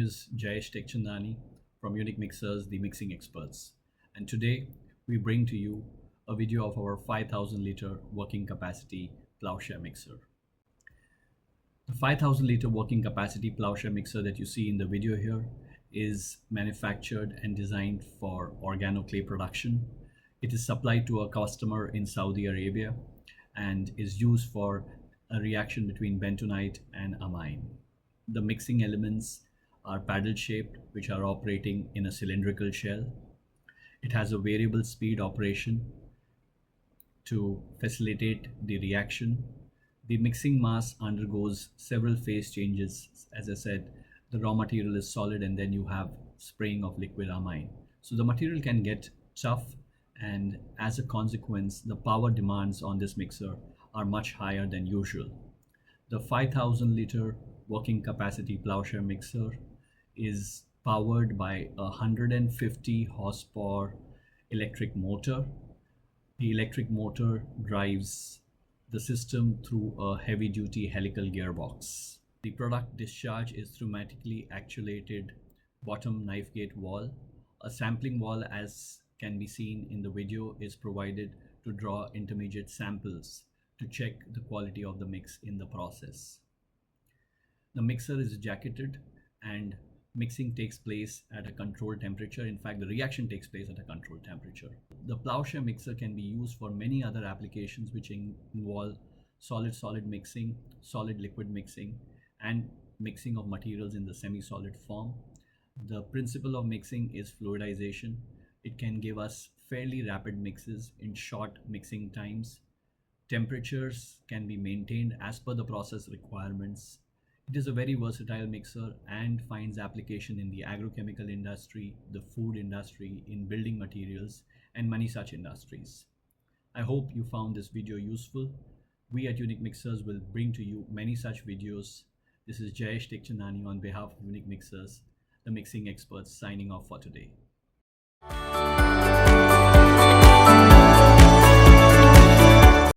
name is Jayesh Tekchandani from Unique Mixers, the mixing experts. And today we bring to you a video of our 5000 liter working capacity Plough Shear Mixer. The 5000 liter working capacity Plough Shear Mixer that you see in the video here is manufactured and designed for organoclay production. It is supplied to a customer in Saudi Arabia and is used for a reaction between bentonite and amine. The mixing elements are paddle shaped, which are operating in a cylindrical shell. It has a variable speed operation to facilitate the reaction. The mixing mass undergoes several phase changes. As I said, the raw material is solid and then you have spraying of liquid amine. So the material can get tough, and as a consequence, the power demands on this mixer are much higher than usual. The 5000 liter working capacity Plough Shear Mixer is powered by a 150 horsepower electric motor. The electric motor drives the system through a heavy duty helical gearbox. The product discharge is pneumatically actuated bottom knife gate valve. A sampling valve, as can be seen in the video, is provided to draw intermediate samples to check the quality of the mix in the process. The mixer is jacketed and mixing takes place at a controlled temperature. In fact, the reaction takes place at a controlled temperature. The Plough Shear Mixer can be used for many other applications which involve solid-solid mixing, solid-liquid mixing, and mixing of materials in the semi-solid form. The principle of mixing is fluidization. It can give us fairly rapid mixes in short mixing times. Temperatures can be maintained as per the process requirements. It is a very versatile mixer and finds application in the agrochemical industry, the food industry, in building materials, and many such industries. I hope you found this video useful. We at Unique Mixers will bring to you many such videos. This is Jayesh Tekchandani on behalf of Unique Mixers, the mixing experts, signing off for today.